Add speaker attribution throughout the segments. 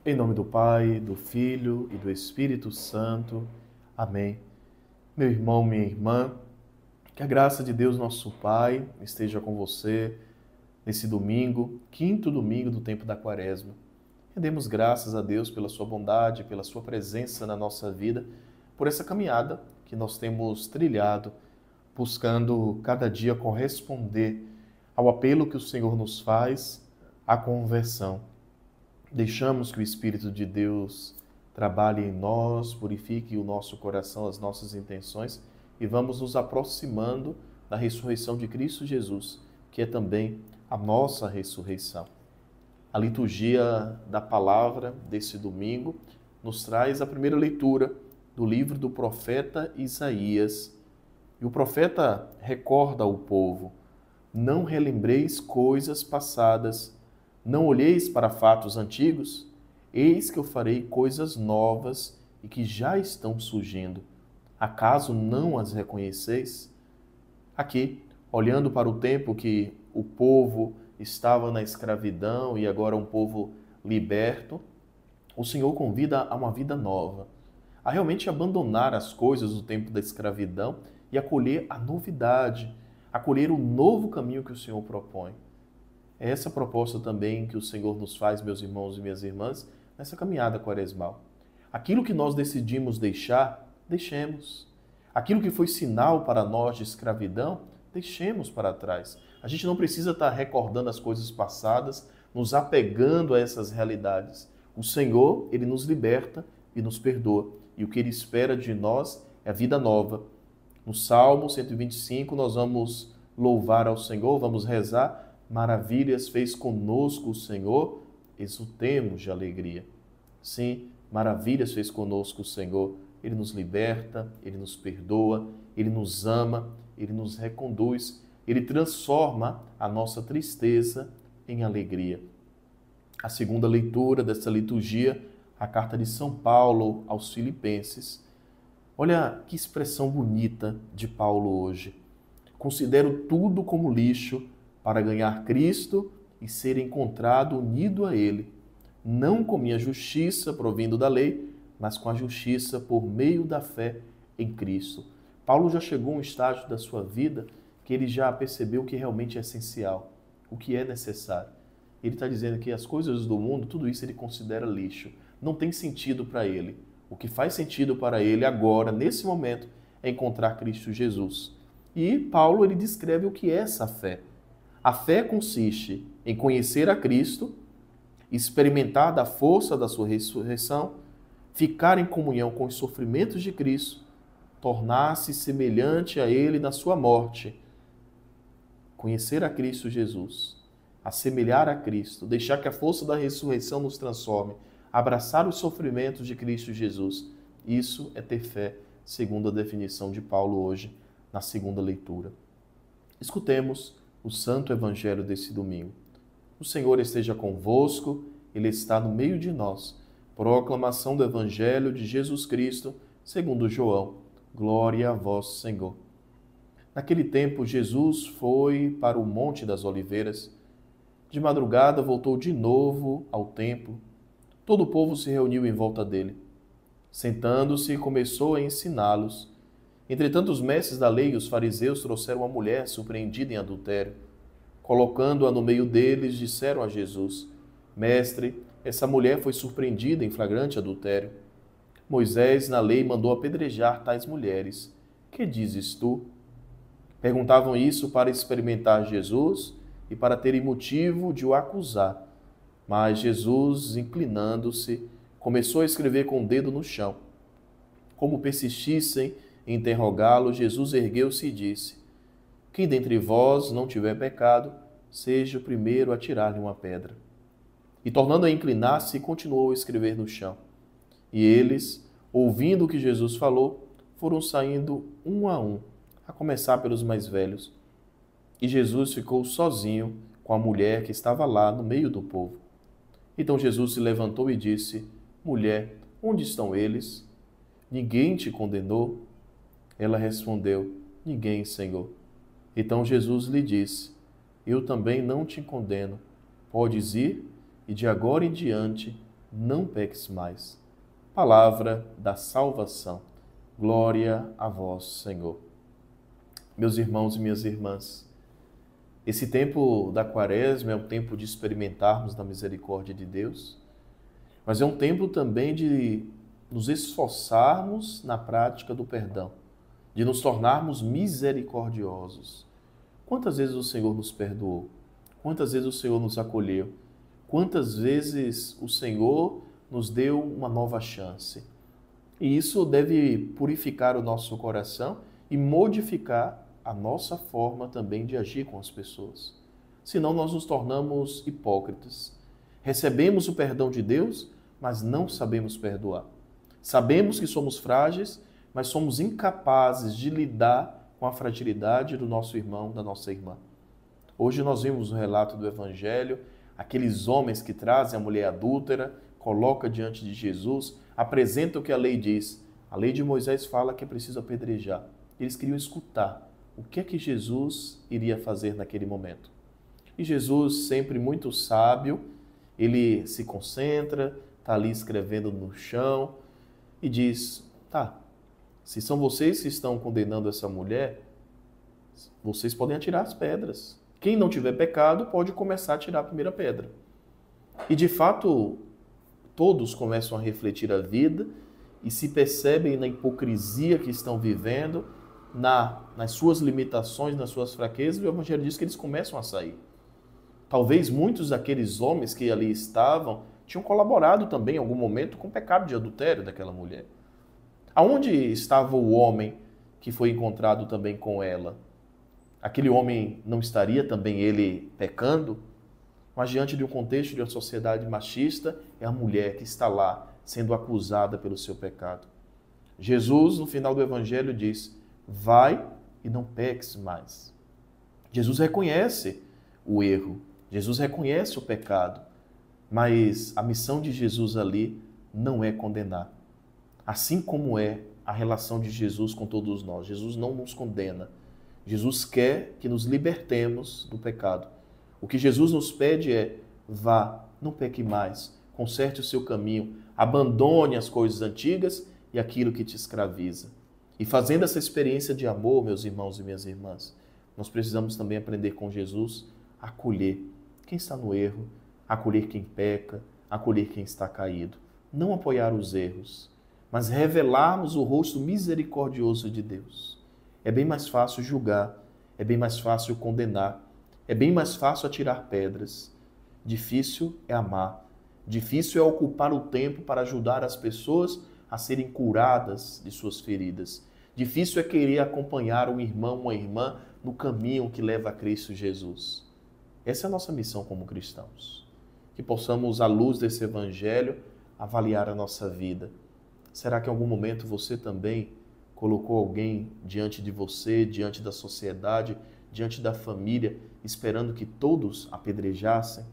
Speaker 1: Em nome do Pai, do Filho e do Espírito Santo. Amém. Meu irmão, minha irmã, que a graça de Deus, nosso Pai, esteja com você nesse domingo, quinto domingo do tempo da Quaresma. Rendemos graças a Deus pela sua bondade, pela sua presença na nossa vida, por essa caminhada que nós temos trilhado, buscando cada dia corresponder ao apelo que o Senhor nos faz à conversão. Deixamos que o Espírito de Deus trabalhe em nós, purifique o nosso coração, as nossas intenções e vamos nos aproximando da ressurreição de Cristo Jesus, que é também a nossa ressurreição. A liturgia da palavra desse domingo nos traz a primeira leitura do livro do profeta Isaías. E o profeta recorda ao povo: não relembreis coisas passadas, não olheis para fatos antigos, eis que eu farei coisas novas e que já estão surgindo. Acaso não as reconheceis? Aqui, olhando para o tempo que o povo estava na escravidão e agora um povo liberto, o Senhor convida a uma vida nova, a realmente abandonar as coisas do tempo da escravidão e acolher a novidade, acolher o novo caminho que o Senhor propõe. É essa proposta também que o Senhor nos faz, meus irmãos e minhas irmãs, nessa caminhada quaresmal. Aquilo que nós decidimos deixar, deixemos. Aquilo que foi sinal para nós de escravidão, deixemos para trás. A gente não precisa estar recordando as coisas passadas, nos apegando a essas realidades. O Senhor, Ele nos liberta e nos perdoa. E o que Ele espera de nós é a vida nova. No Salmo 125, nós vamos louvar ao Senhor, vamos rezar: maravilhas fez conosco o Senhor, exultemos de alegria. Sim, maravilhas fez conosco o Senhor. Ele nos liberta, Ele nos perdoa, Ele nos ama, Ele nos reconduz, Ele transforma a nossa tristeza em alegria. A segunda leitura dessa liturgia, a carta de São Paulo aos Filipenses. Olha que expressão bonita de Paulo hoje. Considero tudo como lixo para ganhar Cristo e ser encontrado unido a Ele, não com minha justiça provindo da lei, mas com a justiça por meio da fé em Cristo. Paulo já chegou a um estágio da sua vida que ele já percebeu o que realmente é essencial, o que é necessário. Ele está dizendo que as coisas do mundo, tudo isso ele considera lixo, não tem sentido para ele. O que faz sentido para ele agora, nesse momento, é encontrar Cristo Jesus. E Paulo ele descreve o que é essa fé. A fé consiste em conhecer a Cristo, experimentar da força da sua ressurreição, ficar em comunhão com os sofrimentos de Cristo, tornar-se semelhante a Ele na sua morte. Conhecer a Cristo Jesus, assemelhar a Cristo, deixar que a força da ressurreição nos transforme, abraçar os sofrimentos de Cristo Jesus. Isso é ter fé, segundo a definição de Paulo hoje, na segunda leitura. Escutemos o Santo Evangelho desse domingo. O Senhor esteja convosco, Ele está no meio de nós. Proclamação do Evangelho de Jesus Cristo, segundo João. Glória a vós, Senhor. Naquele tempo, Jesus foi para o Monte das Oliveiras. De madrugada, voltou de novo ao templo. Todo o povo se reuniu em volta dele. Sentando-se, começou a ensiná-los. Entretanto, os mestres da lei e os fariseus trouxeram uma mulher surpreendida em adultério. Colocando-a no meio deles, disseram a Jesus: Mestre, essa mulher foi surpreendida em flagrante adultério. Moisés, na lei, mandou apedrejar tais mulheres. Que dizes tu? Perguntavam isso para experimentar Jesus e para terem motivo de o acusar. Mas Jesus, inclinando-se, começou a escrever com o dedo no chão. Como persistissem em interrogá-lo, Jesus ergueu-se e disse: Quem dentre vós não tiver pecado, seja o primeiro a tirar-lhe uma pedra. E tornando a inclinar-se, continuou a escrever no chão. E eles, ouvindo o que Jesus falou, foram saindo um, a começar pelos mais velhos. E Jesus ficou sozinho com a mulher que estava lá no meio do povo. Então Jesus se levantou e disse: Mulher, onde estão eles? Ninguém te condenou? Ela respondeu: Ninguém, Senhor. Então Jesus lhe disse: Eu também não te condeno. Podes ir e de agora em diante não peques mais. Palavra da salvação. Glória a vós, Senhor. Meus irmãos e minhas irmãs, esse tempo da Quaresma é um tempo de experimentarmos da misericórdia de Deus, mas é um tempo também de nos esforçarmos na prática do perdão, de nos tornarmos misericordiosos. Quantas vezes o Senhor nos perdoou? Quantas vezes o Senhor nos acolheu? Quantas vezes o Senhor nos deu uma nova chance? E isso deve purificar o nosso coração e modificar a nossa forma também de agir com as pessoas. Senão nós nos tornamos hipócritas. Recebemos o perdão de Deus, mas não sabemos perdoar. Sabemos que somos frágeis, mas somos incapazes de lidar com a fragilidade do nosso irmão, da nossa irmã. Hoje nós vimos no relato do Evangelho, aqueles homens que trazem a mulher adúltera, colocam diante de Jesus, apresentam o que a lei diz. A lei de Moisés fala que é preciso apedrejar. Eles queriam escutar o que é que Jesus iria fazer naquele momento. E Jesus, sempre muito sábio, ele se concentra, está ali escrevendo no chão e diz, tá, se são vocês que estão condenando essa mulher, vocês podem atirar as pedras. Quem não tiver pecado pode começar a tirar a primeira pedra. E de fato, todos começam a refletir a vida e se percebem na hipocrisia que estão vivendo, nas suas limitações, nas suas fraquezas, e o Evangelho diz que eles começam a sair. Talvez muitos daqueles homens que ali estavam tinham colaborado também em algum momento com o pecado de adultério daquela mulher. Aonde estava o homem que foi encontrado também com ela? Aquele homem não estaria também ele pecando? Mas diante de um contexto de uma sociedade machista, é a mulher que está lá sendo acusada pelo seu pecado. Jesus, no final do Evangelho, diz, vai e não peques mais. Jesus reconhece o erro, Jesus reconhece o pecado, mas a missão de Jesus ali não é condenar. Assim como é a relação de Jesus com todos nós. Jesus não nos condena. Jesus quer que nos libertemos do pecado. O que Jesus nos pede é, vá, não peque mais, conserte o seu caminho, abandone as coisas antigas e aquilo que te escraviza. E fazendo essa experiência de amor, meus irmãos e minhas irmãs, nós precisamos também aprender com Jesus a acolher quem está no erro, a acolher quem peca, a acolher quem está caído. Não apoiar os erros, mas revelarmos o rosto misericordioso de Deus. É bem mais fácil julgar, é bem mais fácil condenar, é bem mais fácil atirar pedras. Difícil é amar, difícil é ocupar o tempo para ajudar as pessoas a serem curadas de suas feridas. Difícil é querer acompanhar um irmão, uma irmã no caminho que leva a Cristo Jesus. Essa é a nossa missão como cristãos. Que possamos, à luz desse Evangelho, avaliar a nossa vida. Será que em algum momento você também colocou alguém diante de você, diante da sociedade, diante da família, esperando que todos apedrejassem?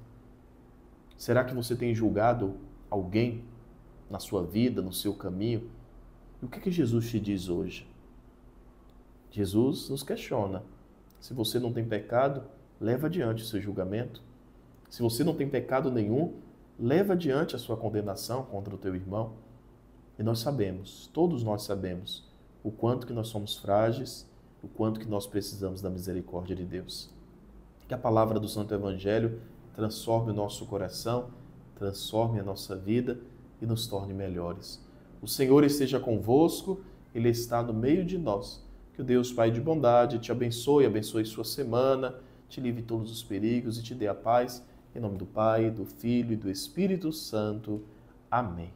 Speaker 1: Será que você tem julgado alguém na sua vida, no seu caminho? E o que Jesus te diz hoje? Jesus nos questiona. Se você não tem pecado, leva adiante o seu julgamento. Se você não tem pecado nenhum, leva adiante a sua condenação contra o teu irmão. E nós sabemos, todos nós sabemos, o quanto que nós somos frágeis, o quanto que nós precisamos da misericórdia de Deus. Que a palavra do Santo Evangelho transforme o nosso coração, transforme a nossa vida e nos torne melhores. O Senhor esteja convosco, Ele está no meio de nós. Que o Deus Pai de bondade te abençoe, abençoe sua semana, te livre de todos os perigos e te dê a paz. Em nome do Pai, do Filho e do Espírito Santo. Amém.